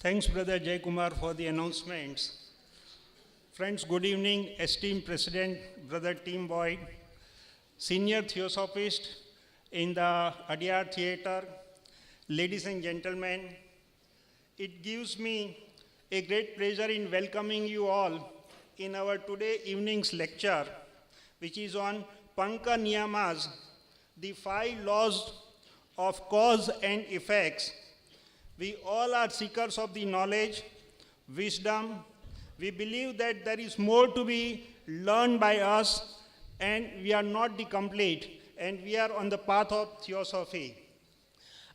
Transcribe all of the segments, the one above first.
Thanks, Brother Jay Kumar, for the announcements. Friends, good evening, esteemed President, Brother Tim Boyd, Senior Theosophist in the Adyar Theatre, ladies and gentlemen. It gives me a great pleasure in welcoming you all in our today evening's lecture, which is on Panca Niyamas, the 5 laws of cause and effects. We all are seekers of the knowledge, wisdom. We believe that there is more to be learned by us, and we are not the complete, and we are on the path of theosophy.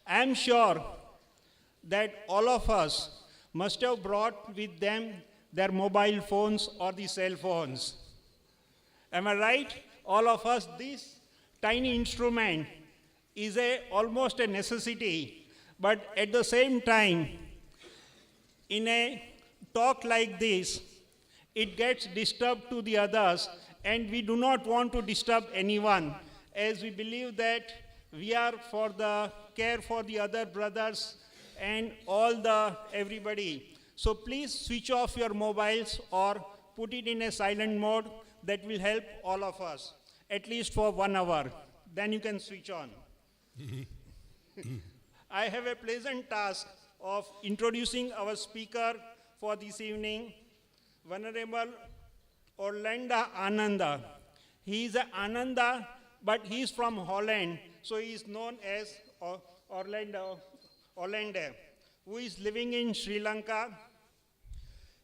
I am sure that all of us must have brought with them their mobile phones or the cell phones. Am I right? All of us, this tiny instrument is almost a necessity, but at the same time, in a talk like this, it gets disturbed to the others, and we do not want to disturb anyone, as we believe that we are for the care for the other brothers and everybody. So please switch off your mobiles or put it in a silent mode. That will help all of us, at least for 1 hour. Then you can switch on. I have a pleasant task of introducing our speaker for this evening, Venerable Olande Ananda. He is an Ananda, but he is from Holland, so he is known as Olande, who is living in Sri Lanka.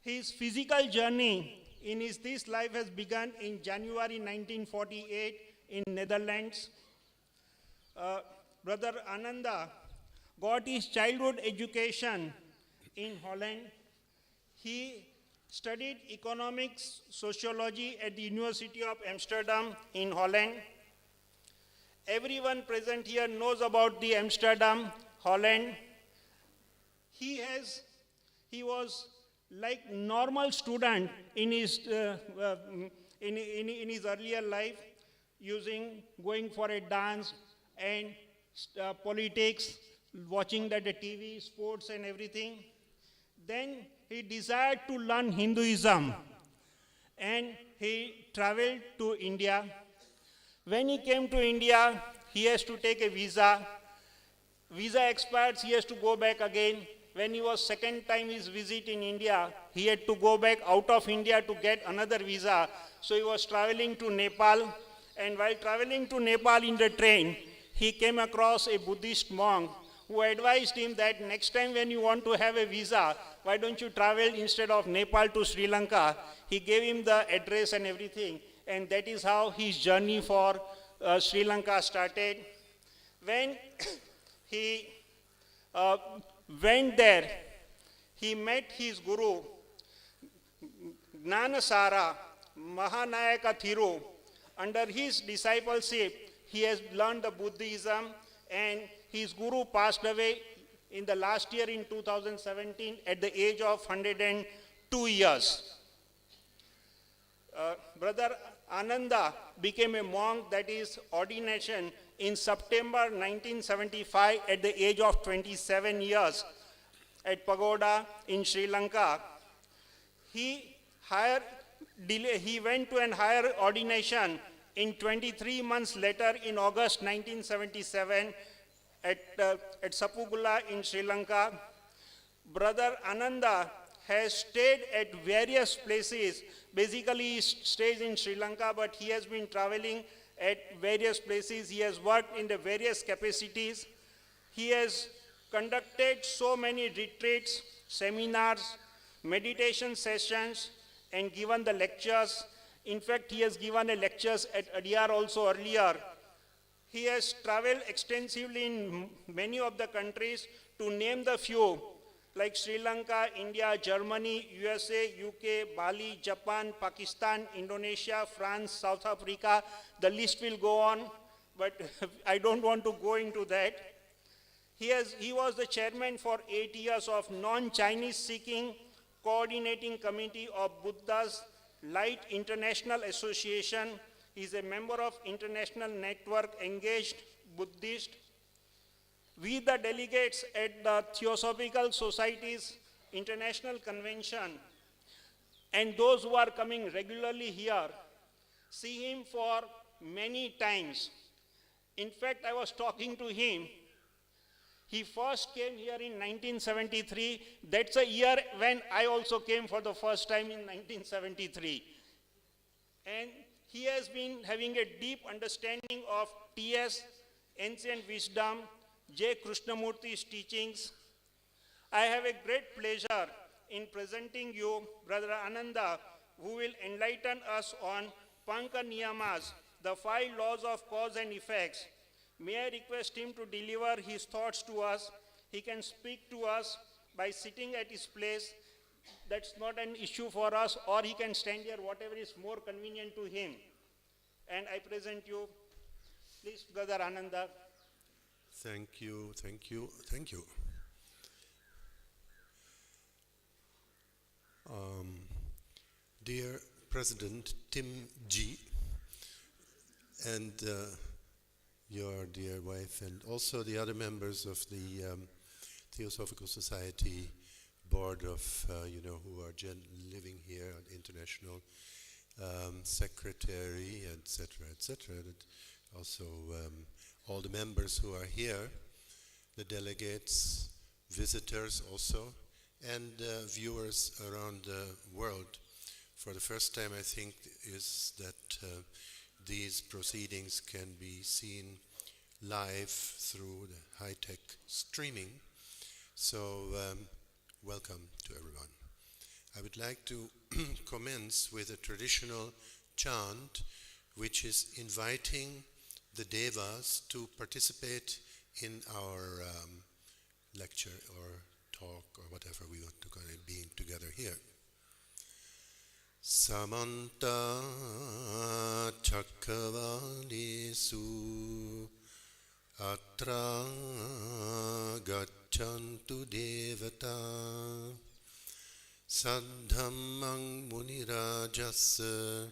His physical journey in this life has begun in January 1948 in Netherlands. Brother Ananda got his childhood education in Holland. He studied economics, sociology at the University of Amsterdam in Holland. Everyone present here knows about the Amsterdam, Holland. He was like normal student in his earlier life, going for a dance and politics, watching the TV, sports and everything. Then he desired to learn Hinduism, and he traveled to India. When he came to India, he has to take a visa. Visa expires, he has to go back again. When he was second time his visit in India, he had to go back out of India to get another visa. So he was traveling to Nepal, and while traveling to Nepal in the train, he came across a Buddhist monk who advised him that next time when you want to have a visa, why don't you travel instead of Nepal to Sri Lanka? He gave him the address and everything, and that is how his journey for Sri Lanka started. When he went there, he met his guru, Gnanasara Mahanayaka Thiru. Under his discipleship, he has learned the Buddhism, and his guru passed away in the last year in 2017 at the age of 102 years. Brother Ananda became a monk, that is ordination, in September 1975 at the age of 27 years at Pagoda in Sri Lanka. He went to an higher ordination in 23 months later in August 1977 at Sapugula in Sri Lanka. Brother Ananda has stayed at various places. Basically, he stays in Sri Lanka, but he has been traveling at various places. He has worked in the various capacities. He has conducted so many retreats, seminars, meditation sessions, and given the lectures. In fact, he has given lectures at Adyar also earlier. He has traveled extensively in many of the countries, to name the few, like Sri Lanka, India, Germany, USA, UK, Bali, Japan, Pakistan, Indonesia, France, South Africa. The list will go on, but I don't want to go into that. He was the chairman for 8 years of Non-Chinese Seeking Coordinating Committee of Buddha's Light International Association. He is a member of International Network Engaged Buddhist. We, the delegates at the Theosophical Society's international convention, and those who are coming regularly here see him for many times. In fact, I was talking to him. He first came here in 1973. That's a year when I also came for the first time in 1973. And he has been having a deep understanding of T.S., ancient wisdom, J. Krishnamurti's teachings. I have a great pleasure in presenting you Brother Ananda, who will enlighten us on Panca Niyamas, the 5 laws of cause and effects. May I request him to deliver his thoughts to us. He can speak to us by sitting at his place. That's not an issue for us, or he can stand here, whatever is more convenient to him. And I present you, please, Brother Ananda. Thank you, thank you, thank you. Dear President Tim G. and your dear wife, and also the other members of the Theosophical Society board of, who are living here, international secretary, etc., also all the members who are here, the delegates, visitors also, and viewers around the world. For the first time, I think, is that these proceedings can be seen live through the high-tech streaming. So, welcome to everyone. I would like to commence with a traditional chant, which is inviting the devas to participate in our lecture or talk or whatever we want to call it, being together here. Samanta Chakravalesu Atra Gacchantu Devata Saddhammang Munirajassa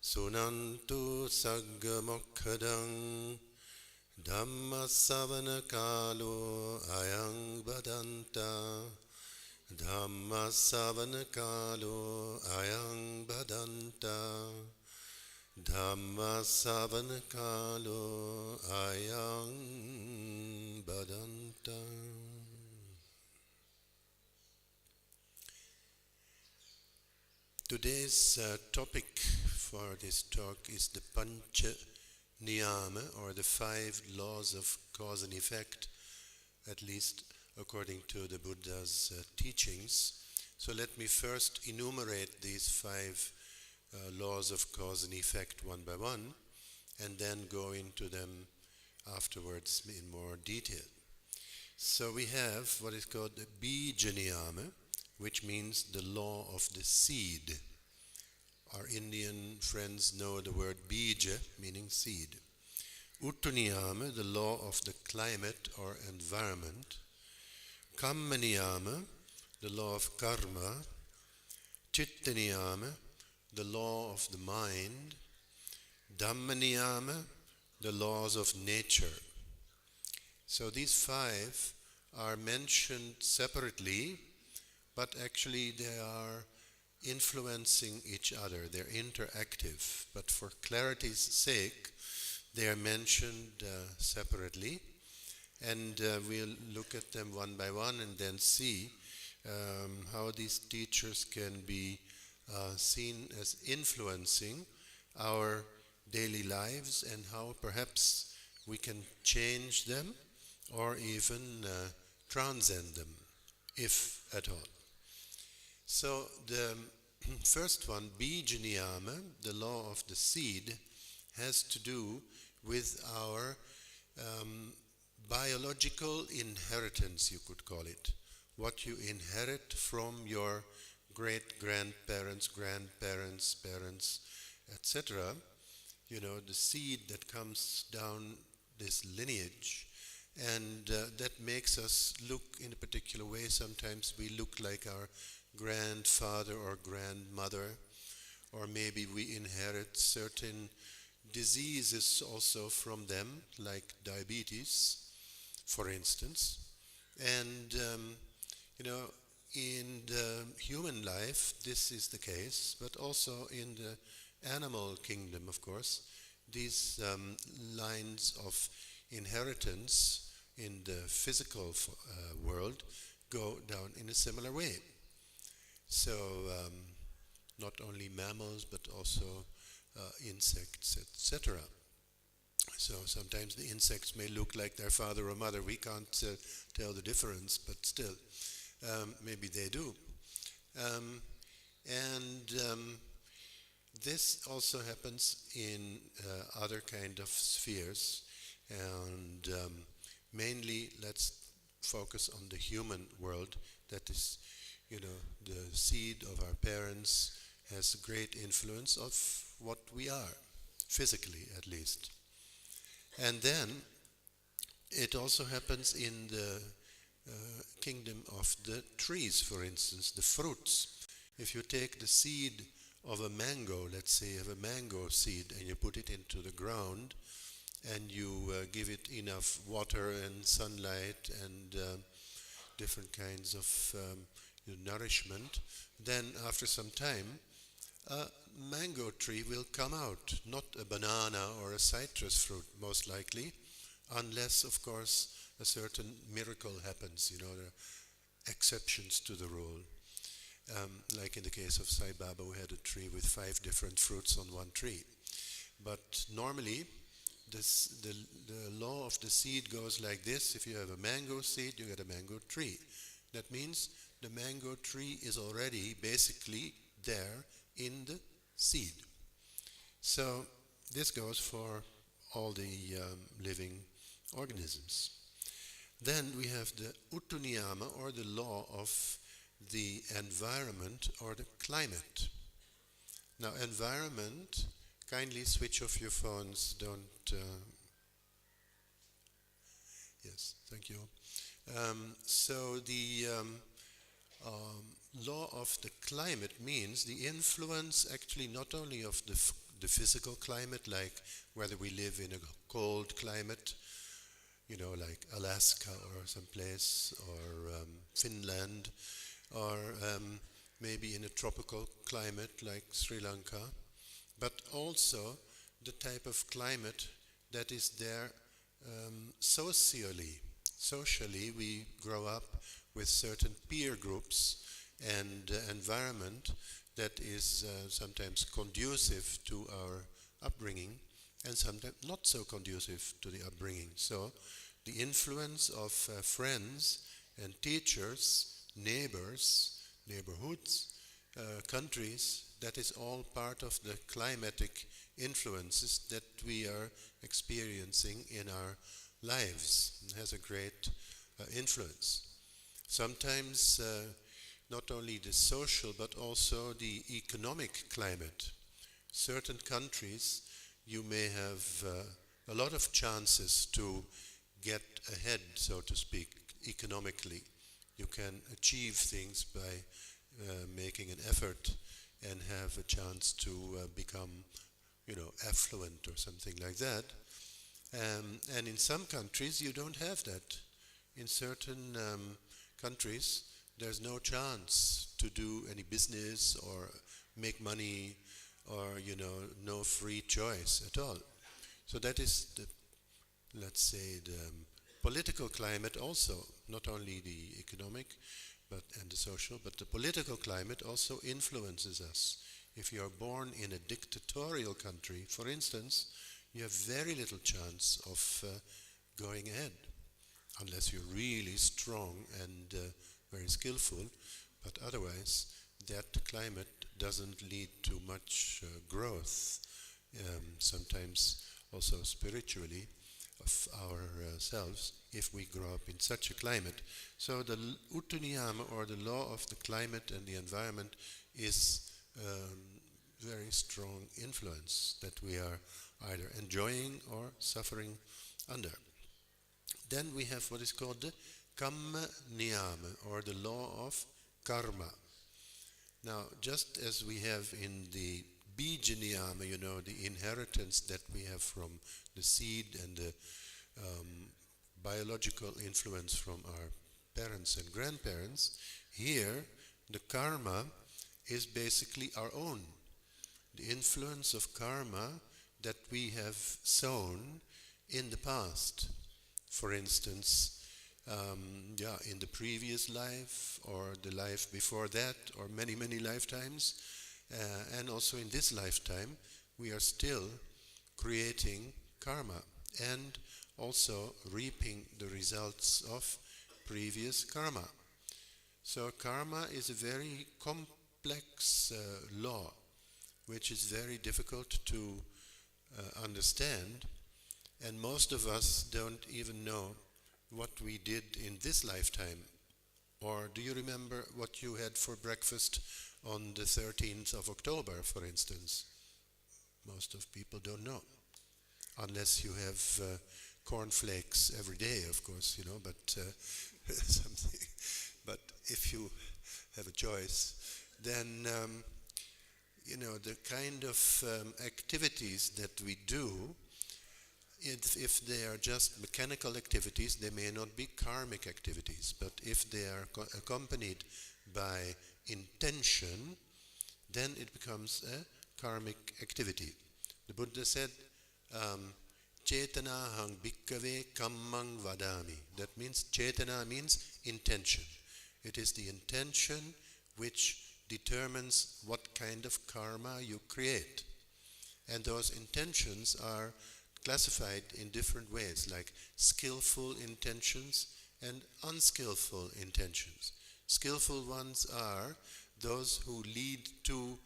Sunantu Saggamokkadang Dhamma Savana Kalo Ayang Badanta Dhamma Savana Kalo Ayang Badanta Dhamma Savana Kalo Ayang Badanta. Today's topic for this talk is the Panca Niyama, or the 5 laws of cause and effect, at least according to the Buddha's teachings. So let me first enumerate these 5 laws of cause and effect one by one, and then go into them afterwards in more detail. So we have what is called the Bija Niyama, which means the law of the seed. Our Indian friends know the word bija, meaning seed. Uttu Niyama, the law of the climate or environment. Kamma Niyama, the law of karma. Chitta Niyama, the law of the mind. Dhamma Niyama, the laws of nature. So these 5 are mentioned separately, but actually they are influencing each other. They're interactive, but for clarity's sake, they are mentioned separately, and we'll look at them one by one and then see how these teachers can be seen as influencing our daily lives, and how perhaps we can change them or even transcend them, if at all. So the first one, Bija Niyama, the law of the seed, has to do with our biological inheritance, you could call it. What you inherit from your great-grandparents, grandparents, parents, etc. You know, the seed that comes down this lineage, and that makes us look in a particular way. Sometimes we look like our grandfather or grandmother, or maybe we inherit certain diseases also from them, like diabetes, for instance. And in the human life, this is the case, but also in the animal kingdom, of course, these lines of inheritance in the physical world go down in a similar way. So not only mammals, but also insects, etc. So sometimes the insects may look like their father or mother. We can't tell the difference, but still, maybe they do. This also happens in other kind of spheres, and mainly let's focus on the human world. That is, the seed of our parents has a great influence of what we are, physically at least. And then it also happens in the kingdom of the trees, for instance, the fruits. If you take the seed of a mango, let's say you have a mango seed, and you put it into the ground, and you give it enough water and sunlight and different kinds of nourishment, then after some time a mango tree will come out, not a banana or a citrus fruit, most likely, unless, of course, a certain miracle happens. There are exceptions to the rule. Like in the case of Sai Baba, who had a tree with 5 different fruits on one tree. But normally, the law of the seed goes like this. If you have a mango seed, you get a mango tree. That means the mango tree is already basically there in the seed. So this goes for all the living organisms. Then we have the Uttuniyama, or the law of the environment or the climate. Now, environment, kindly switch off your phones, don't... yes, thank you. So the law of the climate means the influence actually not only of the physical climate, like whether we live in a cold climate, like Alaska or someplace, or Finland, or maybe in a tropical climate like Sri Lanka, but also the type of climate that is there socially. Socially, we grow up with certain peer groups and environment that is sometimes conducive to our upbringing and sometimes not so conducive to the upbringing. So the influence of friends and teachers, neighbors, neighborhoods, countries, that is all part of the climatic influences that we are experiencing in our lives. It has a great influence. Sometimes not only the social but also the economic climate. Certain countries, you may have a lot of chances to get ahead, so to speak, economically. You can achieve things by making an effort and have a chance to become, affluent or something like that. And in some countries, you don't have that. In certain countries, there's no chance to do any business or make money or, no free choice at all. So that is the, let's say, the political climate also, not only the economic and the social, but the political climate also influences us. If you are born in a dictatorial country, for instance, you have very little chance of going ahead, unless you're really strong and very skillful, but otherwise that climate doesn't lead to much growth, sometimes also spiritually, of ourselves, if we grow up in such a climate. So the Uttuniyama, or the law of the climate and the environment, is very strong influence that we are either enjoying or suffering under. Then we have what is called the Kamma Niyama, or the law of karma. Now, just as we have in the Bija Niyama, the inheritance that we have from the seed and the biological influence from our parents and grandparents. Here, the karma is basically our own. The influence of karma that we have sown in the past. For instance, in the previous life, or the life before that, or many, many lifetimes, and also in this lifetime, we are still creating karma and also reaping the results of previous karma. So karma is a very complex law, which is very difficult to understand, and most of us don't even know what we did in this lifetime. Or do you remember what you had for breakfast on the 13th of October, for instance? Most of people don't know, unless you have cornflakes every day, of course, but something. But if you have a choice, then the kind of activities that we do, if they are just mechanical activities, they may not be karmic activities. But if they are accompanied by intention, then it becomes a karmic activity. The Buddha said, Chetana hang bhikkave kammang vadami. That means, Chetana means intention. It is the intention which determines what kind of karma you create. And those intentions are classified in different ways, like skillful intentions and unskillful intentions. Skillful ones are those who lead to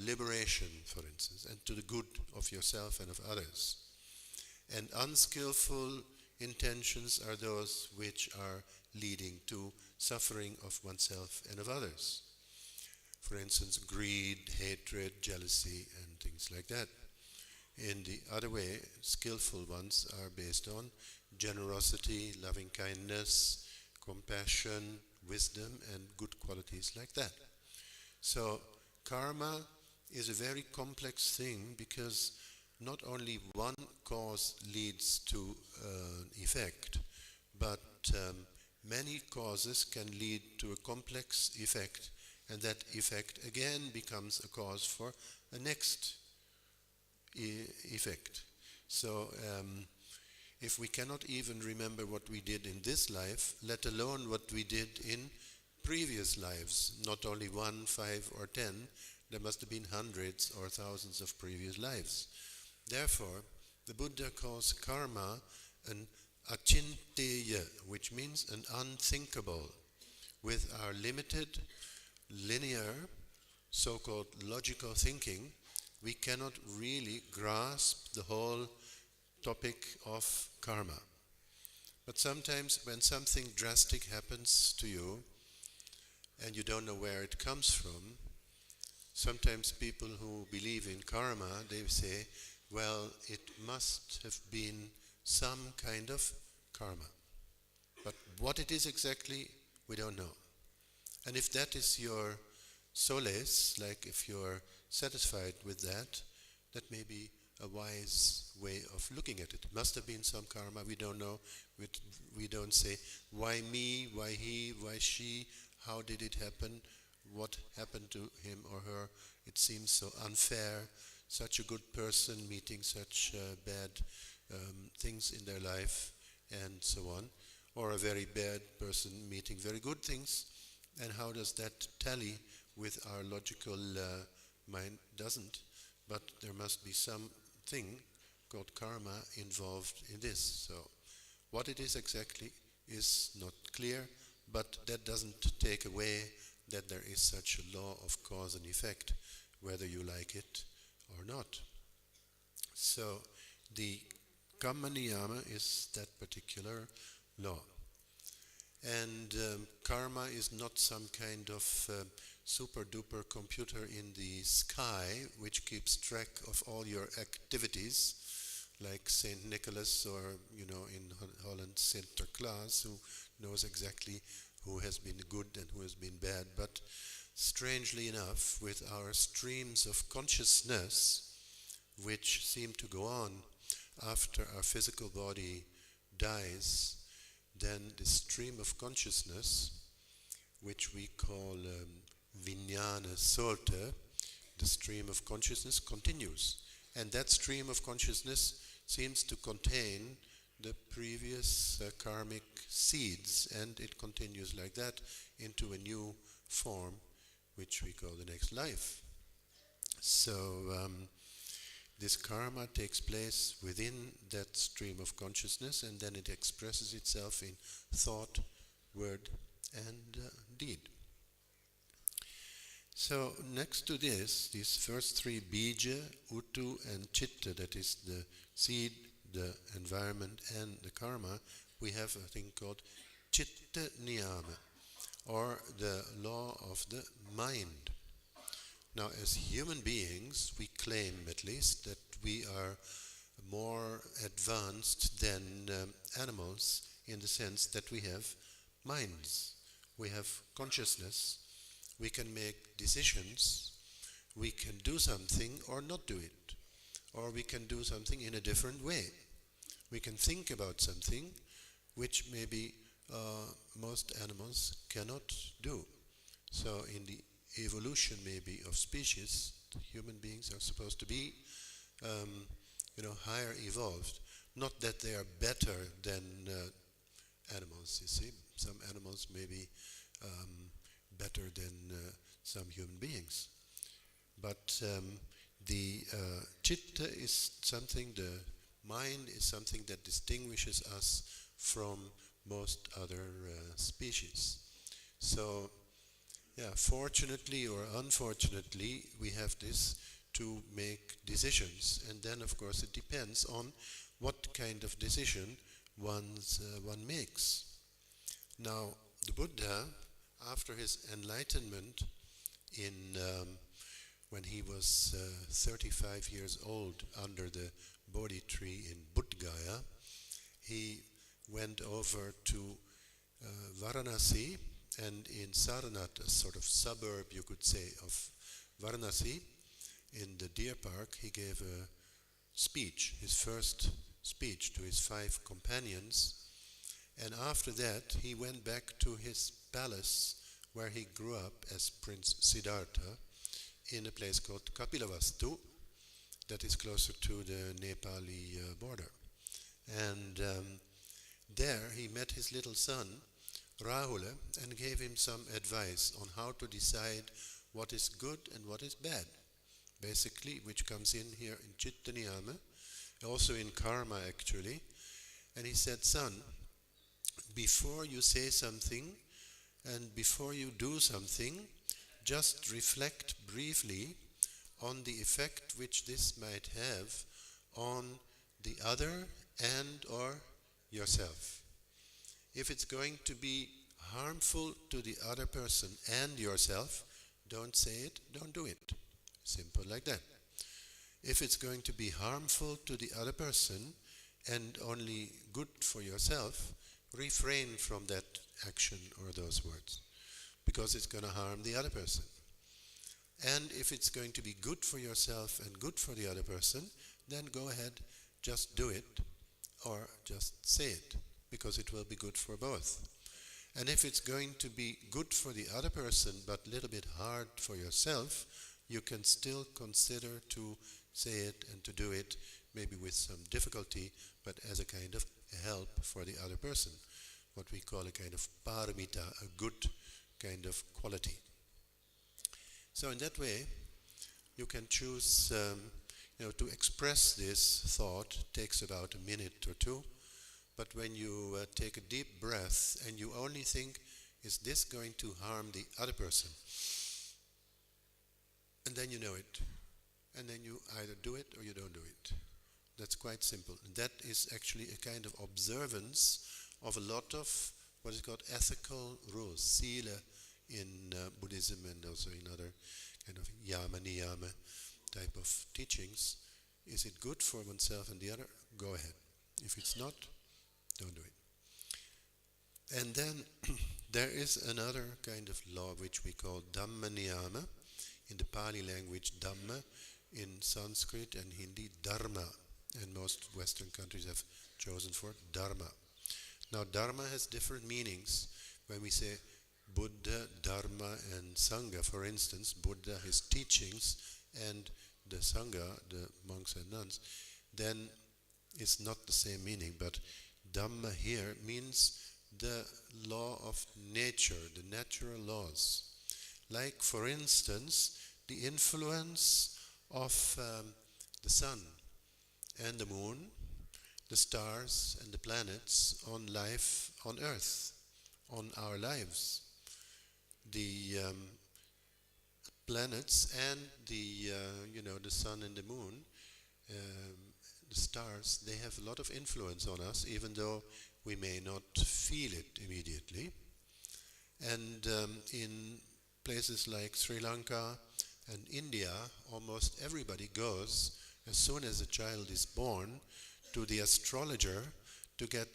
liberation, for instance, and to the good of yourself and of others. And unskillful intentions are those which are leading to suffering of oneself and of others. For instance, greed, hatred, jealousy, and things like that. In the other way, skillful ones are based on generosity, loving kindness, compassion, wisdom, and good qualities like that. So, karma is a very complex thing, because not only one cause leads to an effect, but many causes can lead to a complex effect, and that effect again becomes a cause for a next effect. So if we cannot even remember what we did in this life, let alone what we did in previous lives, not only 1, 5, or 10, there must have been hundreds or thousands of previous lives. Therefore, the Buddha calls karma an achinteya, which means an unthinkable. With our limited, linear, so-called logical thinking, we cannot really grasp the whole topic of karma. But sometimes when something drastic happens to you and you don't know where it comes from, sometimes people who believe in karma, they say, well, it must have been some kind of karma. But what it is exactly, we don't know. And if that is your solace, like if you're satisfied with that, that may be a wise way of looking at it. Must have been some karma, we don't know. We don't say, why me, why he, why she, how did it happen, what happened to him or her. It seems so unfair, such a good person meeting such bad things in their life, and so on. Or a very bad person meeting very good things. And how does that tally with our logical mind? Doesn't. But there must be something called karma involved in this. So what it is exactly is not clear, but that doesn't take away that there is such a law of cause and effect, whether you like it or not. So the Kamma Niyama is that particular law. And karma is not some kind of super duper computer in the sky which keeps track of all your activities, like Saint Nicholas, or in Holland, Sinterklaas, who knows exactly who has been good and who has been bad. But strangely enough, with our streams of consciousness, which seem to go on after our physical body dies, then the stream of consciousness, which we call Vijnana Sorta, the stream of consciousness continues. And that stream of consciousness seems to contain the previous karmic seeds, and it continues like that into a new form, which we call the next life. So this karma takes place within that stream of consciousness, and then it expresses itself in thought, word, and deed. So next to this, these first three, bija, utu, and chitta, that is the seed, the environment, and the karma, we have a thing called chitta niyama, or the law of the mind. Now, as human beings, we claim at least that we are more advanced than animals in the sense that we have minds, we have consciousness, we can make decisions, we can do something or not do it, or we can do something in a different way. We can think about something which maybe most animals cannot do. So in the evolution maybe of species, human beings are supposed to be higher evolved. Not that they are better than animals, you see. Some animals may be better than some human beings. But the chitta is something, the mind is something that distinguishes us from most other species. So, fortunately or unfortunately, we have this to make decisions. And then, of course, it depends on what kind of decision one makes. Now, the Buddha, after his enlightenment when he was 35 years old under the Bodhi tree in Bodh Gaya, he went over to Varanasi, and in Sarnath, a sort of suburb, you could say, of Varanasi, in the deer park, he gave a speech, his first speech to his 5 companions. And after that, he went back to his palace where he grew up as Prince Siddhartha in a place called Kapilavastu, that is closer to the Nepali border. And there he met his little son, Rahula, and gave him some advice on how to decide what is good and what is bad, basically, which comes in here in Chitta Niyama, also in karma actually. And he said, son, before you say something and before you do something, just reflect briefly on the effect which this might have on the other and or yourself. If it's going to be harmful to the other person and yourself, don't say it, don't do it. Simple like that. If it's going to be harmful to the other person and only good for yourself, refrain from that action or those words, because it's going to harm the other person. And if it's going to be good for yourself and good for the other person, then go ahead, just do it, or just say it, because it will be good for both. And if it's going to be good for the other person, but a little bit hard for yourself, you can still consider to say it and to do it, maybe with some difficulty, but as a kind of help for the other person, what we call a kind of paramita, a good kind of quality. So in that way, you can choose, to express this thought takes about a minute or two, but when you take a deep breath and you only think, is this going to harm the other person? And then you know it. And then you either do it or you don't do it. That's quite simple. And that is actually a kind of observance of a lot of what is called ethical rules, sila in Buddhism and also in other kind of yama niyama type of teachings. Is it good for oneself and the other? Go ahead. If it's not, don't do it. And then there is another kind of law which we call Dhamma Niyama, in the Pali language Dhamma, in Sanskrit and Hindi Dharma, and most Western countries have chosen for Dharma. Now, Dharma has different meanings. When we say Buddha, Dharma, and Sangha, for instance, Buddha, his teachings, and the Sangha, the monks and nuns, then it's not the same meaning. But Dhamma here means the law of nature, the natural laws. Like, for instance, the influence of the sun and the moon, the stars and the planets on life on earth, on our lives. The planets and the the sun and the moon, the stars, they have a lot of influence on us, even though we may not feel it immediately. And in places like Sri Lanka and India, almost everybody goes, as soon as a child is born, to the astrologer to get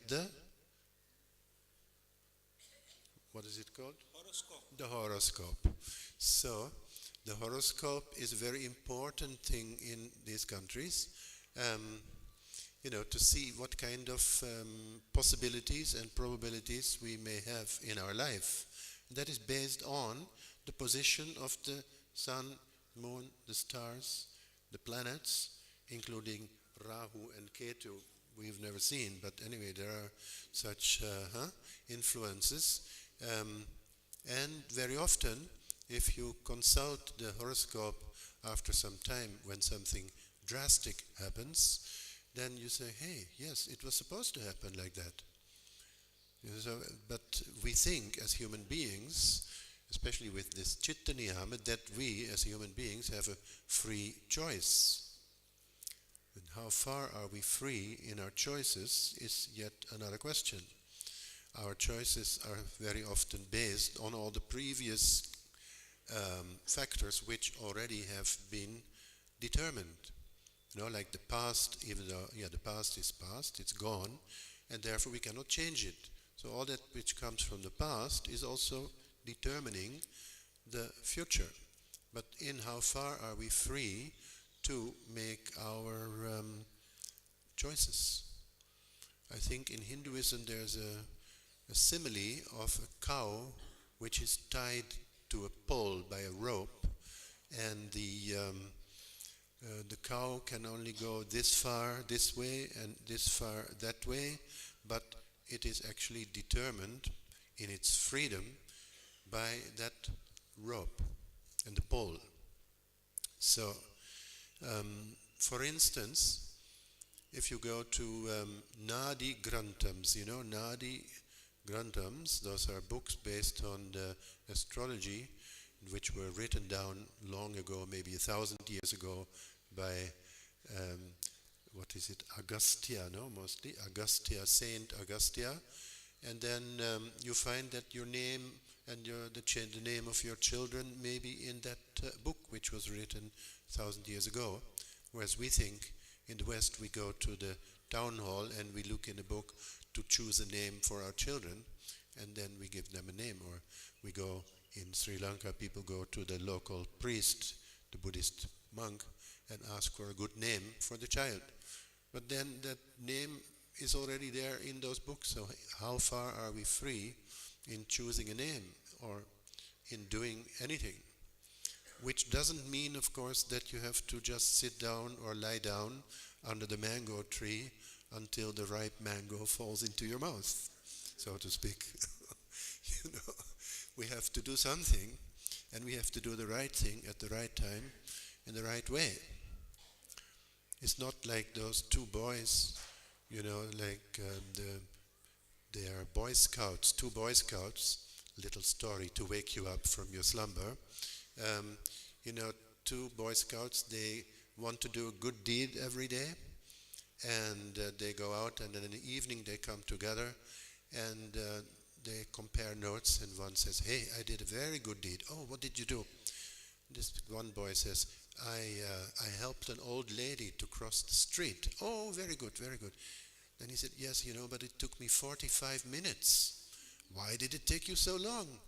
what is it called? Horoscope. The horoscope. So, the horoscope is a very important thing in these countries, to see what kind of possibilities and probabilities we may have in our life. That is based on the position of the sun, moon, the stars, the planets, including Rahu and Ketu. We've never seen, but anyway, there are such influences. And very often, if you consult the horoscope after some time, when something drastic happens, then you say, hey, yes, it was supposed to happen like that. So, but we think as human beings, especially with this Chitta Niyama, that we as human beings have a free choice. And how far are we free in our choices is yet another question. Our choices are very often based on all the previous factors which already have been determined. Like the past, even though, the past is past, it's gone, and therefore we cannot change it. So all that which comes from the past is also determining the future. But in how far are we free to make our choices? I think in Hinduism there's a simile of a cow which is tied to a pole by a rope, and the cow can only go this far this way and this far that way, but it is actually determined in its freedom by that rope and the pole. So, for instance, if you go to Nadi Grantams, Nadi Grantams, those are books based on the astrology, which were written down long ago, maybe 1,000 years ago, by Agastya, mostly Agastya, Saint Agastya. And then you find that your name and the name of your children may be in that book, which was written 1,000 years ago. Whereas we think in the West, we go to the town hall and we look in a book to choose a name for our children, and then we give them a name. Or we go in Sri Lanka, people go to the local priest, the Buddhist monk, and ask for a good name for the child. But then that name is already there in those books, so how far are we free in choosing a name or in doing anything? Which doesn't mean, of course, that you have to just sit down or lie down under the mango tree until the ripe mango falls into your mouth, so to speak. We have to do something, and we have to do the right thing at the right time in the right way. It's not like those two boys, they are Boy Scouts, two Boy Scouts, little story to wake you up from your slumber. Two Boy Scouts, they want to do a good deed every day, and they go out, and then in the evening they come together, and they compare notes, and one says, hey, I did a very good deed. Oh, what did you do? This one boy says, I helped an old lady to cross the street. Oh, very good, very good. Then he said, yes, but it took me 45 minutes. Why did it take you so long?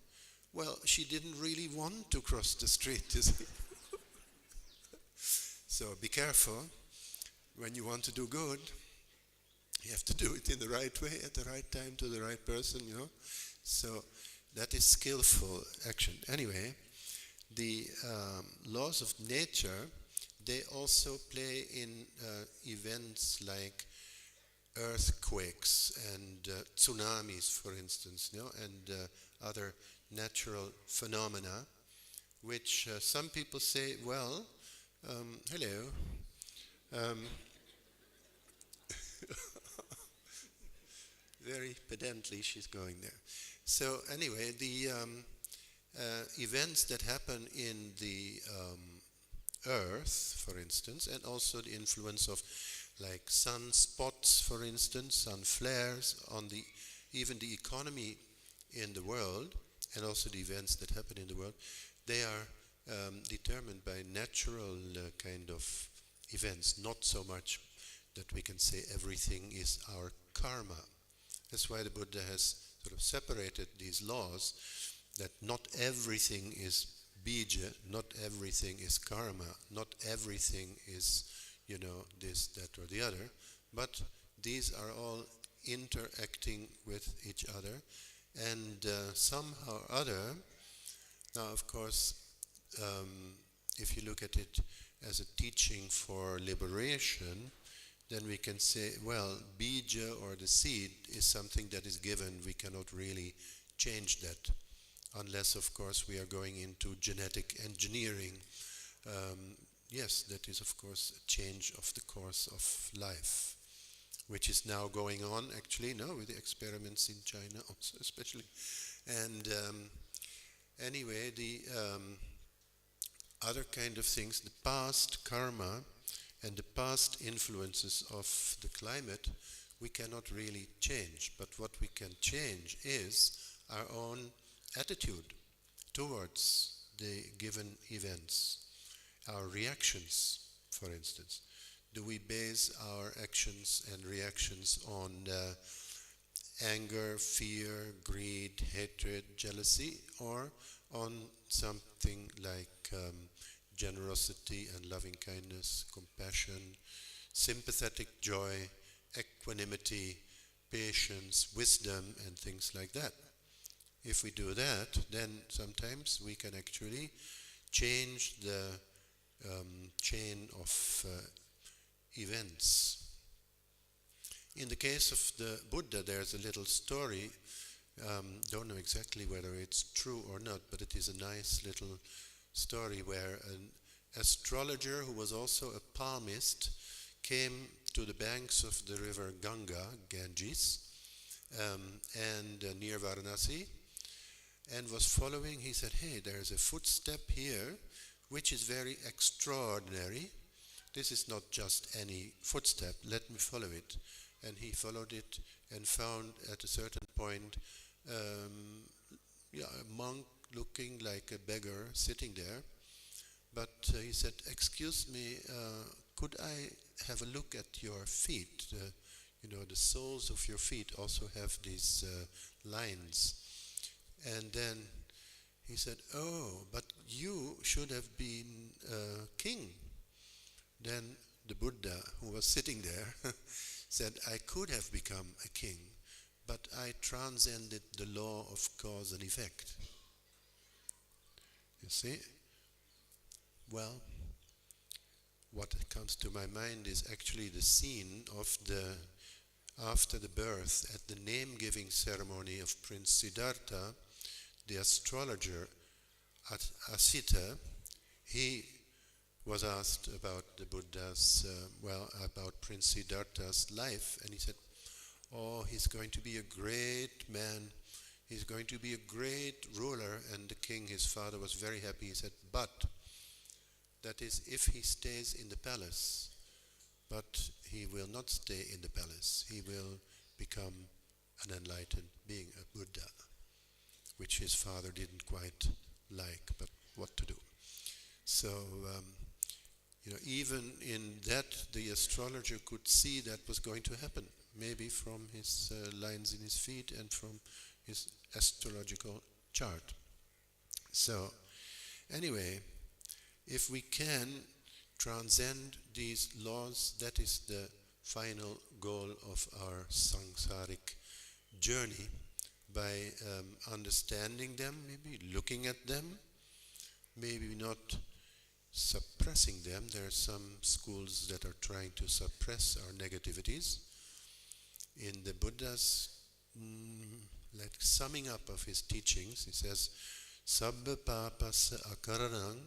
Well, she didn't really want to cross the street, you see. So be careful when you want to do good. You have to do it in the right way, at the right time, to the right person, So that is skillful action. Anyway, the laws of nature, they also play in events like earthquakes and tsunamis, for instance, and other natural phenomena, which some people say, well, hello, um, very pedantly she's going there. So anyway, the events that happen in the earth, for instance, and also the influence of like sunspots, for instance, sun flares on even the economy in the world, and also the events that happen in the world, they are determined by natural kind of events, not so much that we can say everything is our karma. That's why the Buddha has sort of separated these laws, that not everything is bija, not everything is karma, not everything is, this, that, or the other, but these are all interacting with each other, and somehow or other, now of course, if you look at it as a teaching for liberation, then we can say, well, bija, or the seed, is something that is given. We cannot really change that, unless, of course, we are going into genetic engineering. Yes, that is, of course, a change of the course of life, which is now going on, actually, with the experiments in China also, especially. And anyway, the other kind of things, the past karma and the past influences of the climate, we cannot really change. But what we can change is our own attitude towards the given events, our reactions, for instance. Do we base our actions and reactions on anger, fear, greed, hatred, jealousy, or on something like generosity and loving kindness, compassion, sympathetic joy, equanimity, patience, wisdom, and things like that? If we do that, then sometimes we can actually change the chain of events. In the case of the Buddha, there's a little story. Don't know exactly whether it's true or not, but it is a nice little story where an astrologer who was also a palmist came to the banks of the river Ganges, and near Varanasi, and was following. He said, hey, there's a footstep here which is very extraordinary. This is not just any footstep, let me follow it. And he followed it and found at a certain point a monk looking like a beggar sitting there. But he said, excuse me, could I have a look at your feet? The soles of your feet also have these lines. And then he said, oh, but you should have been king. Then the Buddha, who was sitting there, said, I could have become a king, but I transcended the law of cause and effect. You see? Well, what comes to my mind is actually the scene of after the birth, at the name-giving ceremony of Prince Siddhartha, the astrologer Asita, he was asked about the Buddha's, about Prince Siddhartha's life, and he said, oh, he's going to be a great man, he's going to be a great ruler. And the king, his father, was very happy. He said, but, that is, if he stays in the palace, but he will not stay in the palace, he will become an enlightened being, a Buddha, which his father didn't quite like, but what to do? So, even in that, the astrologer could see that was going to happen, maybe from his lines in his feet and from his astrological chart. So, anyway, if we can transcend these laws, that is the final goal of our samsaric journey by understanding them, maybe looking at them, maybe not suppressing them. There are some schools that are trying to suppress our negativities. In the Buddha's like summing up of his teachings, he says, Sabba papasa akaranang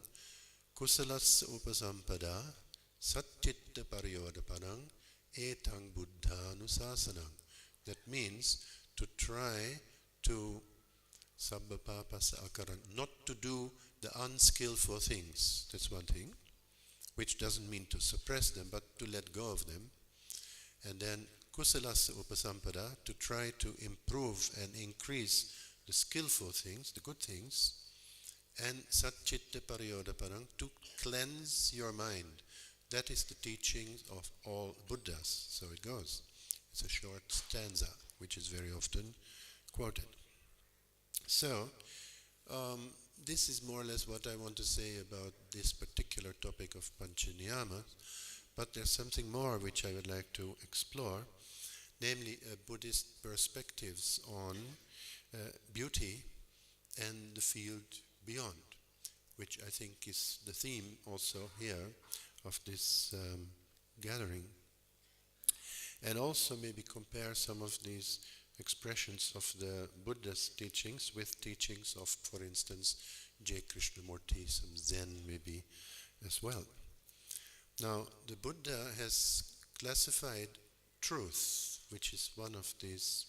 kusalas upasampada satchitta paryodapanang etang buddhanusasanang. That means to try to sabba papasa akaran, not to do the unskillful things. That's one thing, which doesn't mean to suppress them, but to let go of them. And then kusalasa upasampada, to try to improve and increase the skillful things, the good things. And satchitta paryodapanang, to cleanse your mind. That is the teaching of all Buddhas. So it goes. It's a short stanza, which is very often quoted. So, this is more or less what I want to say about this particular topic of Pancha Niyamas, but there's something more which I would like to explore, namely Buddhist perspectives on beauty and the field beyond, which I think is the theme also here of this gathering. And also maybe compare some of these expressions of the Buddha's teachings with teachings of, for instance, J. Krishnamurti, some Zen maybe as well. Now, the Buddha has classified truth, which is one of these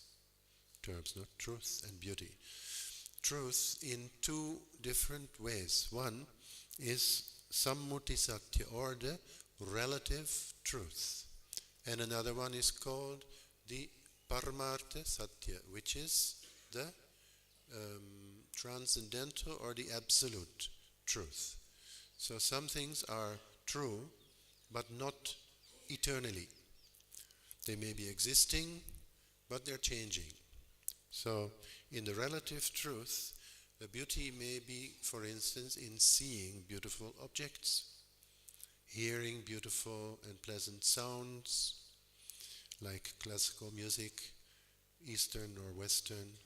terms, not truth and beauty. Truth in two different ways. One is sammuti satya, or the relative truth. And another one is called the Paramartha Satya, which is the transcendental or the absolute truth. So some things are true, but not eternally. They may be existing, but they're changing. So in the relative truth, the beauty may be, for instance, in seeing beautiful objects, hearing beautiful and pleasant sounds, like classical music, Eastern or Western,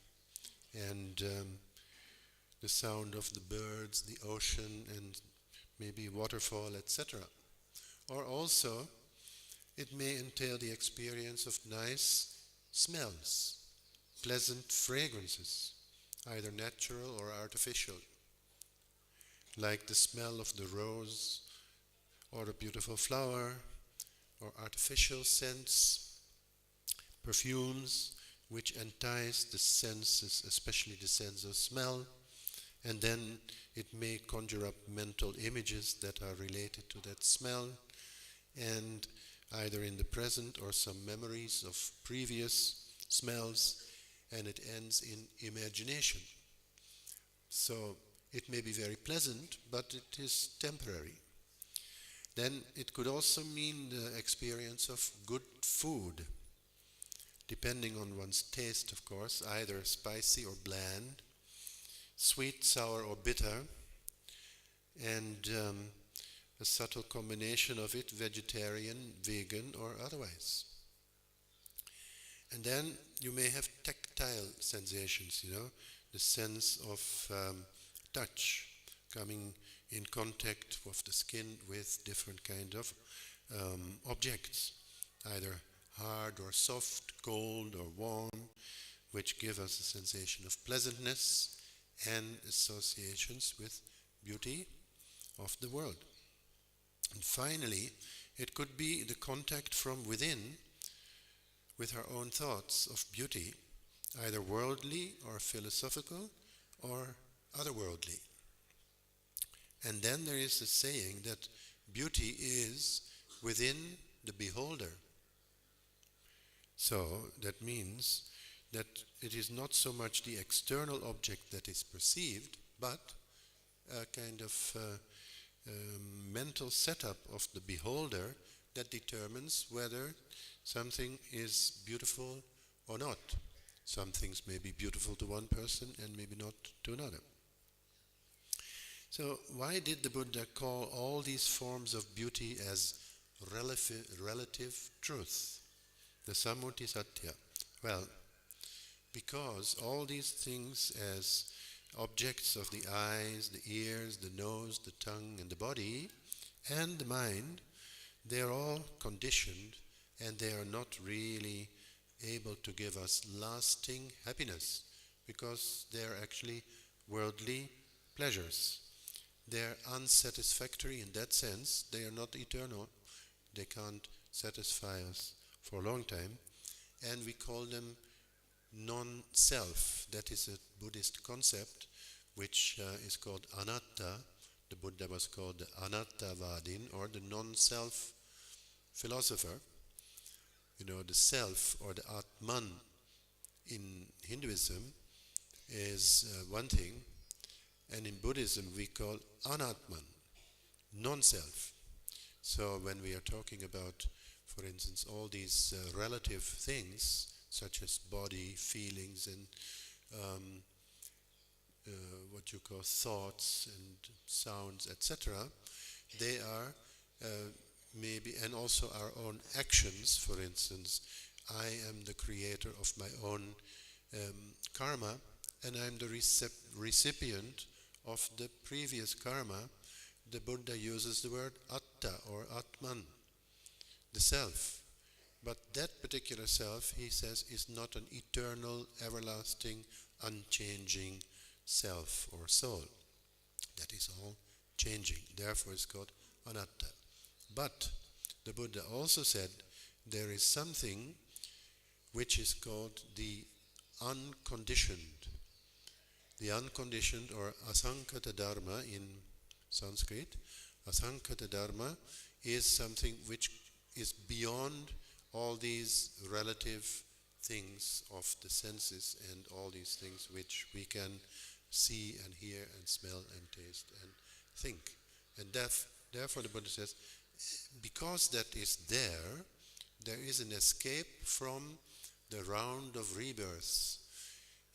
and the sound of the birds, the ocean, and maybe waterfall, etc. Or also, it may entail the experience of nice smells, pleasant fragrances, either natural or artificial, like the smell of the rose or a beautiful flower, or artificial scents, perfumes which entice the senses, especially the sense of smell, and then it may conjure up mental images that are related to that smell, and either in the present or some memories of previous smells, and it ends in imagination. So it may be very pleasant, but it is temporary. Then it could also mean the experience of good food, depending on one's taste, of course, either spicy or bland, sweet, sour or bitter, and a subtle combination of it, vegetarian, vegan or otherwise. And then you may have tactile sensations, the sense of touch, coming in contact of the skin with different kind of objects, either hard or soft, cold or warm, which give us a sensation of pleasantness and associations with beauty of the world. And finally, it could be the contact from within with our own thoughts of beauty, either worldly or philosophical or otherworldly. And then there is a saying that beauty is within the beholder. So that means that it is not so much the external object that is perceived, but a kind of mental setup of the beholder that determines whether something is beautiful or not. Some things may be beautiful to one person and maybe not to another. So why did the Buddha call all these forms of beauty as relative truth, the Sammuti Satya. Well, because all these things as objects of the eyes, the ears, the nose, the tongue and the body and the mind, they are all conditioned and they are not really able to give us lasting happiness because they are actually worldly pleasures. They are unsatisfactory in that sense. They are not eternal. They can't satisfy us for a long time. And we call them non-self. That is a Buddhist concept which is called Anatta. The Buddha was called the Anattavadin, or the non-self philosopher. You know, the self or the Atman in Hinduism is one thing, and in Buddhism we call Anatman, non-self. So when we are talking about, for instance, all these relative things, such as body, feelings, and what you call thoughts and sounds, etc., they are maybe, and also our own actions, for instance. I am the creator of my own karma, and I am the recipient of the previous karma. The Buddha uses the word atta or atman, the self. But that particular self, he says, is not an eternal, everlasting, unchanging self or soul. That is all changing. Therefore it's called anatta. But the Buddha also said there is something which is called the unconditioned. The unconditioned, or asankata dharma in Sanskrit. Asankata dharma is something which is beyond all these relative things of the senses and all these things which we can see and hear and smell and taste and think. And therefore the Buddha says, because that is there, there is an escape from the round of rebirths.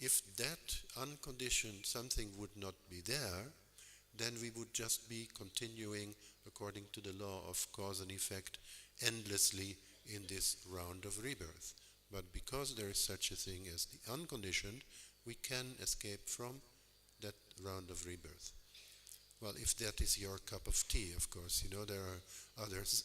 If that unconditioned something would not be there, then we would just be continuing according to the law of cause and effect endlessly in this round of rebirth. But because there is such a thing as the unconditioned, we can escape from that round of rebirth. Well, if that is your cup of tea, of course, you know, there are others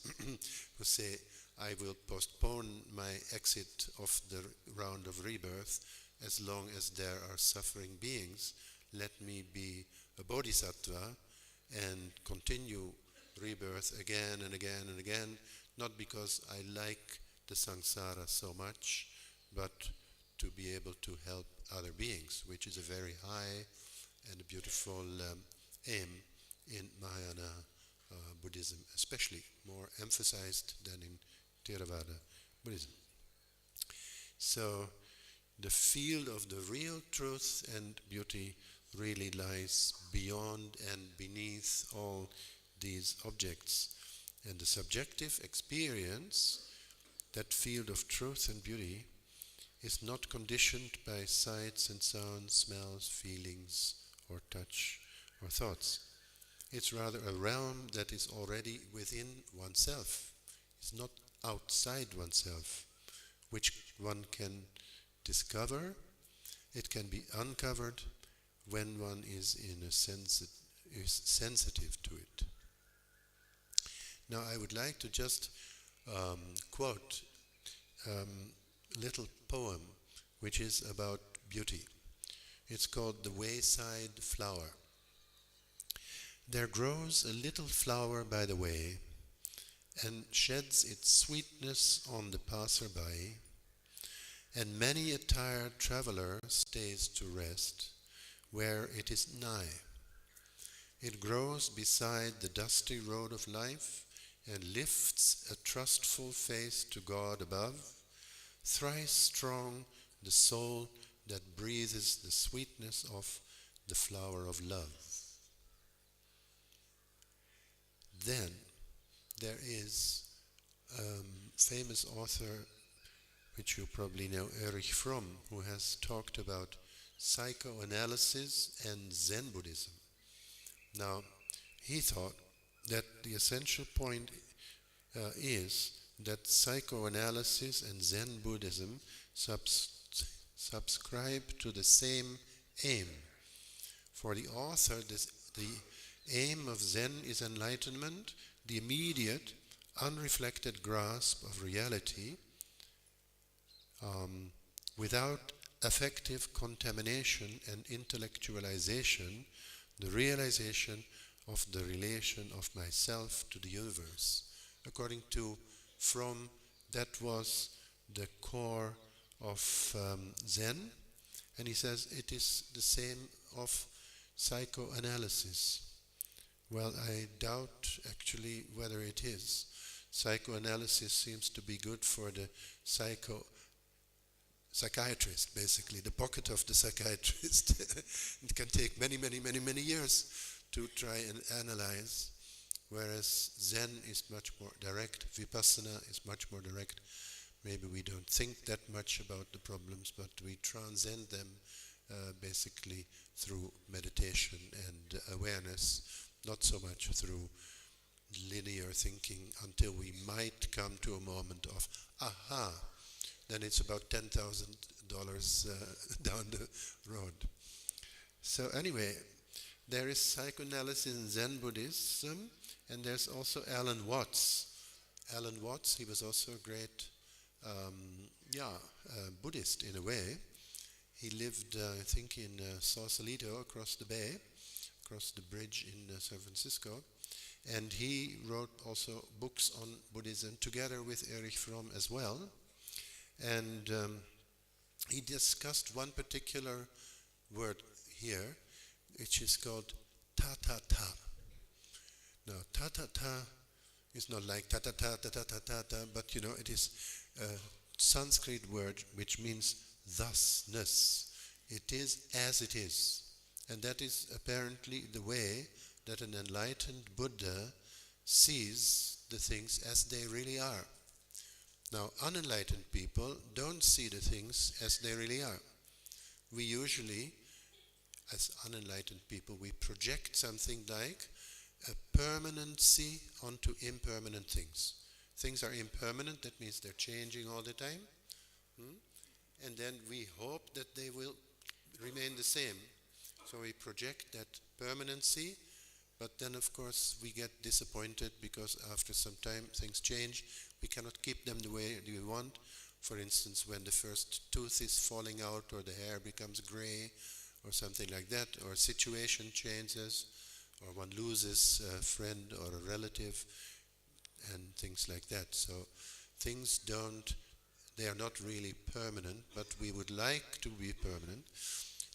who say, I will postpone my exit of the round of rebirth as long as there are suffering beings. Let me be a bodhisattva and continue rebirth again and again and again, not because I like the samsara so much, but to be able to help other beings, which is a very high and a beautiful aim in Mahayana Buddhism, especially more emphasized than in Theravada Buddhism. So the field of the real truth and beauty really lies beyond and beneath all these objects. And the subjective experience, that field of truth and beauty, is not conditioned by sights and sounds, smells, feelings, or touch, or thoughts. It's rather a realm that is already within oneself. It's not outside oneself, which one can discover. It can be uncovered when one is is sensitive to it. Now I would like to just quote a little poem which is about beauty. It's called The Wayside Flower. There grows a little flower by the way, and sheds its sweetness on the passer-by, and many a tired traveller stays to rest where it is nigh. It grows beside the dusty road of life, and lifts a trustful face to God above. Thrice strong the soul that breathes the sweetness of the flower of love. Then there is a famous author, which you probably know, Erich Fromm, who has talked about psychoanalysis and Zen Buddhism. Now, he thought that the essential point is that psychoanalysis and Zen Buddhism subscribe to the same aim. For the author, the aim of Zen is enlightenment, the immediate, unreflected grasp of reality without affective contamination and intellectualization, the realization of the relation of myself to the universe. According to Fromm, that was the core of Zen, and he says it is the same of psychoanalysis. Well, I doubt actually whether it is. Psychoanalysis seems to be good for the psychiatrist, basically, the pocket of the psychiatrist. It can take many years to try and analyze, whereas Zen is much more direct, Vipassana is much more direct. Maybe we don't think that much about the problems, but we transcend them basically through meditation and awareness, not so much through linear thinking, until we might come to a moment of, aha, then it's about $10,000 down the road. So anyway, there is psychoanalysis in Zen Buddhism, and there's also Alan Watts. Alan Watts, he was also a great Buddhist in a way. He lived, I think, in Sausalito, across the bay, across the bridge in San Francisco. And he wrote also books on Buddhism together with Erich Fromm as well. And he discussed one particular word here, which is called ta-ta-ta. Now, ta-ta-ta is not like ta-ta-ta-ta-ta-ta-ta, but you know, it is a Sanskrit word which means thusness. It is as it is. And that is apparently the way that an enlightened Buddha sees the things as they really are. Now, unenlightened people don't see the things as they really are. We usually, as unenlightened people, we project something like a permanency onto impermanent things. Things are impermanent, that means they're changing all the time. And then we hope that they will remain the same. So we project that permanency, but then of course we get disappointed because after some time things change. We cannot keep them the way we want. For instance, when the first tooth is falling out, or the hair becomes gray, or something like that, or a situation changes, or one loses a friend or a relative, and things like that. So things they are not really permanent, but we would like to be permanent.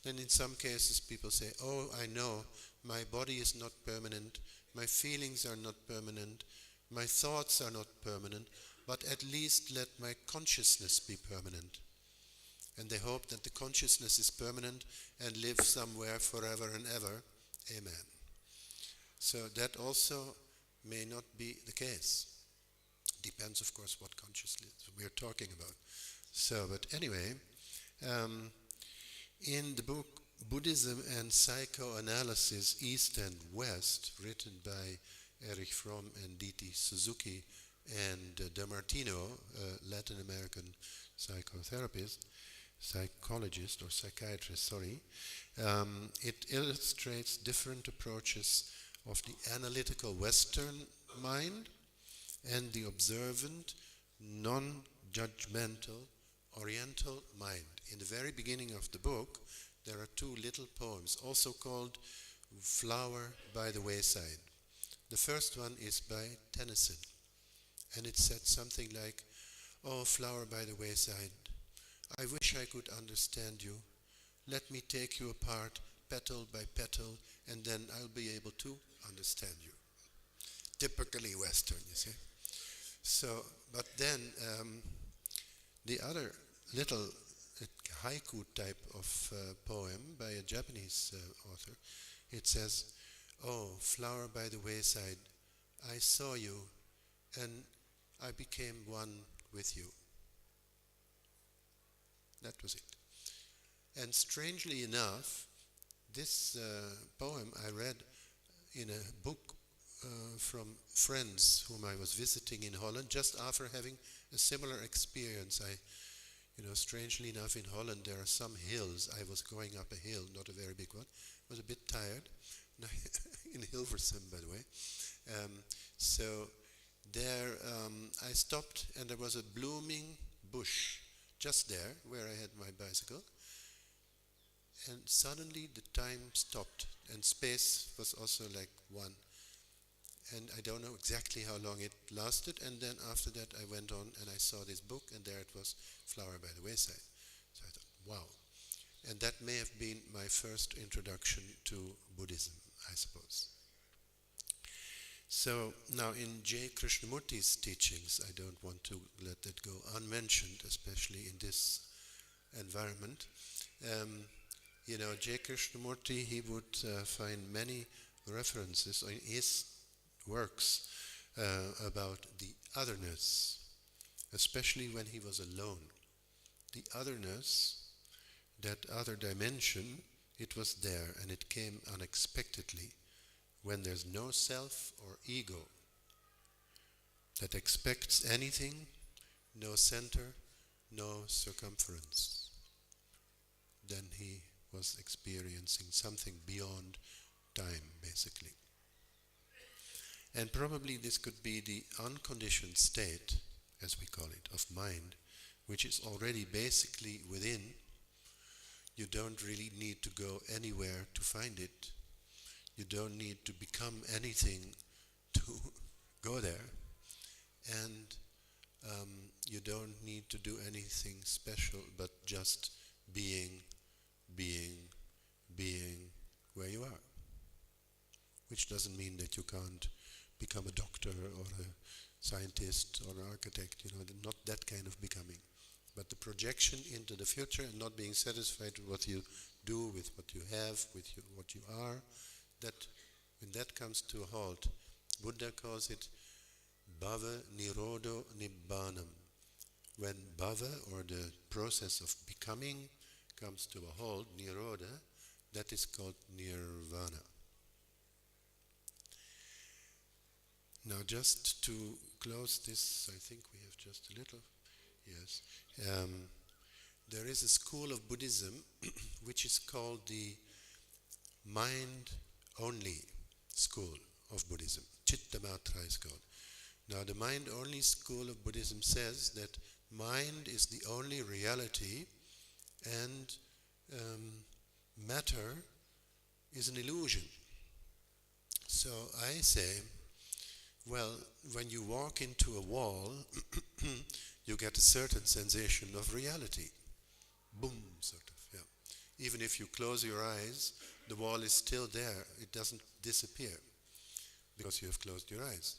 Then in some cases people say, oh, I know, my body is not permanent, my feelings are not permanent, my thoughts are not permanent, but at least let my consciousness be permanent. And they hope that the consciousness is permanent and lives somewhere forever and ever. Amen. So that also may not be the case. Depends, of course, what consciousness we're talking about. So, but anyway, in the book Buddhism and Psychoanalysis, East and West, written by Erich Fromm and D.T. Suzuki and DeMartino, a Latin American psychologist or psychiatrist, it illustrates different approaches of the analytical Western mind and the observant, non-judgmental Oriental mind. In the very beginning of the book, there are two little poems, also called Flower by the Wayside. The first one is by Tennyson, and it said something like, oh, flower by the wayside, I wish I could understand you. Let me take you apart, petal by petal, and then I'll be able to understand you. Typically Western, you see. So, but then the other little haiku type of poem by a Japanese author, it says, oh, flower by the wayside, I saw you and I became one with you. That was it. And strangely enough, this poem I read in a book from friends whom I was visiting in Holland, just after having a similar experience. Strangely enough, in Holland there are some hills. I was going up a hill, not a very big one. I was a bit tired, in Hilversum, by the way. So there I stopped, and there was a blooming bush just there where I had my bicycle. And suddenly the time stopped, and space was also like one. And I don't know exactly how long it lasted, and then after that I went on and I saw this book, and there it was, Flower by the Wayside. So I thought, wow. And that may have been my first introduction to Buddhism, I suppose. So now in J. Krishnamurti's teachings, I don't want to let that go unmentioned, especially in this environment. J. Krishnamurti, he would find many references in his works about the otherness, especially when he was alone. The otherness, that other dimension, it was there, and it came unexpectedly when there's no self or ego that expects anything, no center, no circumference. Then he was experiencing something beyond time, basically. And probably this could be the unconditioned state, as we call it, of mind, which is already basically within. You don't really need to go anywhere to find it. You don't need to become anything to go there. And you don't need to do anything special, but just being where you are. Which doesn't mean that you can't become a doctor or a scientist or an architect, not that kind of becoming. But the projection into the future and not being satisfied with what you do, with what you have, with what you are, that when that comes to a halt, Buddha calls it bhava nirodho nibbānam. When bhava, or the process of becoming, comes to a halt, nirodha, that is called nirvana. Now just to close this, I think we have just a little, yes. There is a school of Buddhism which is called the mind-only school of Buddhism. Chittamatra is called. Now the mind-only school of Buddhism says that mind is the only reality, and matter is an illusion. So I say, well, when you walk into a wall, you get a certain sensation of reality. Boom, sort of, yeah. Even if you close your eyes, the wall is still there. It doesn't disappear because you have closed your eyes.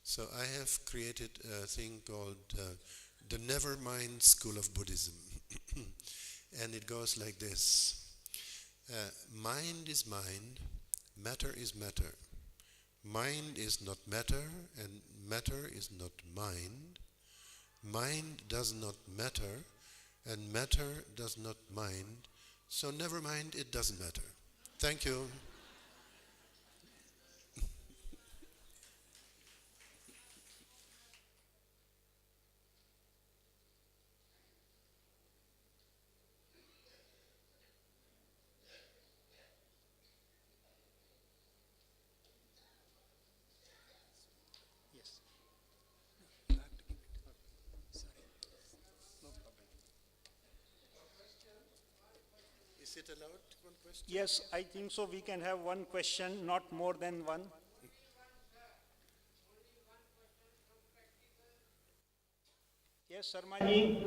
So I have created a thing called the Nevermind School of Buddhism. And it goes like this. Mind is mind, matter is matter. Mind is not matter, and matter is not mind. Mind does not matter, and matter does not mind. So never mind, it doesn't matter. Thank you. Is it allowed, one question? Yes, I think so. We can have one question, not more than one. Yes, Sharmaji.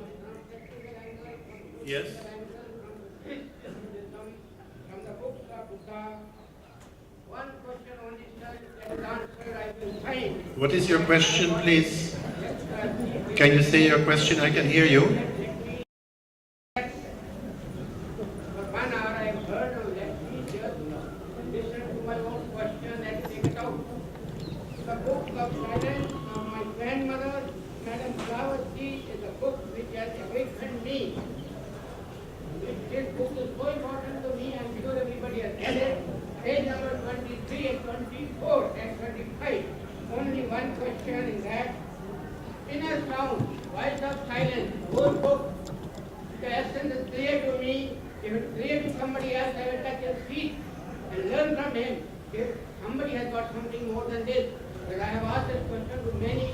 Yes? From the books of Buddha, one question only, sir, that is answered, I will find. What is your question, please? Can you say your question? I can hear you. For 1 hour I have heard of that. Please just listen to my own question and take it out. The book of silence of my grandmother, Madam Flowerseed, is a book which has awakened me. This book is so important to me, I am sure everybody has read it. Page number 23 and 24 and 25. If it pray to somebody else, I will touch his feet and learn from him. If somebody has got something more than this, but I have asked this question to many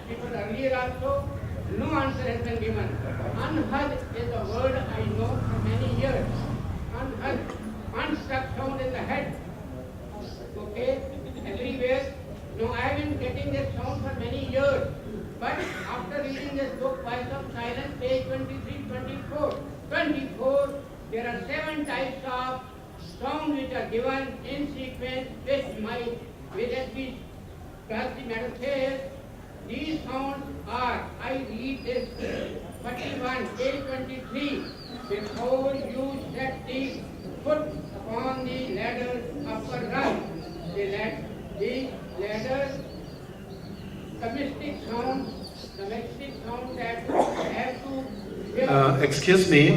people earlier also, no answer has been given. Unhad is a word I know for many years. Unhad, unstuck sound in the head. Okay, everywhere. No, I have been getting this sound for many years. But after reading this book, Voice of Silence, page 23, 24, there are 7 types of sounds which are given in sequence, which as we Trustee Madam says, these sounds are, I read this, 41, page 23, before you set the foot upon the ladder upper rung, the ladder, the mystic sound that have to... Excuse me.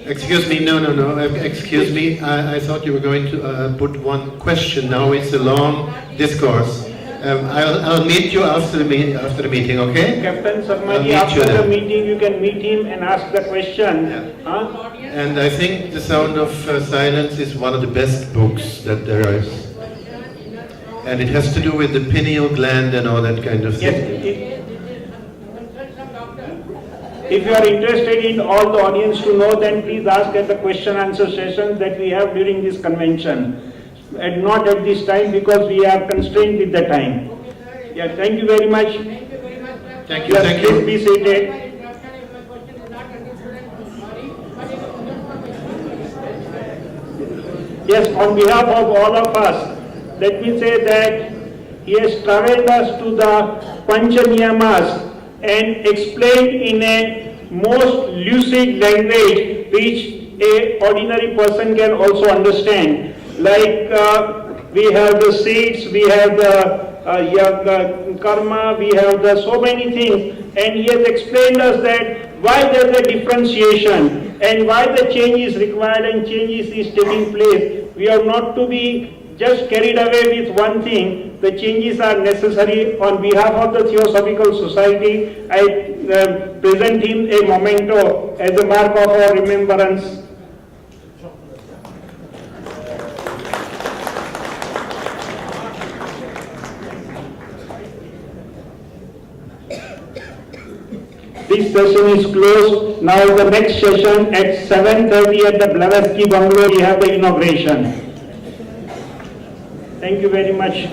Excuse me, no. Excuse me, I thought you were going to put one question. Now it's a long discourse. I'll meet you after the meeting, okay? Captain Sarmaji, after the meeting you can meet him and ask the question. Yeah. Huh? And I think The Sound of Silence is one of the best books that there is. And it has to do with the pineal gland and all that kind of thing. Yes, if you are interested in all the audience to know, then please ask at the question answer sessions that we have during this convention. And not at this time because we are constrained with the time. Yeah, thank you very much. Thank you, thank you. Please be seated. Yes, on behalf of all of us, let me say that he has traveled us to the Pancha Niyamas and explained in a most lucid language which a ordinary person can also understand. Like we have the seeds, we have the karma, we have the so many things, and he has explained us that why there is a differentiation and why the change is required and changes is taking place. We are not to be just carried away with one thing. The changes are necessary. On behalf of the Theosophical Society, I present him a memento as a mark of our remembrance. This session is closed. Now the next session at 7:30 at the Blavatsky Bungalow, we have the inauguration. Thank you very much.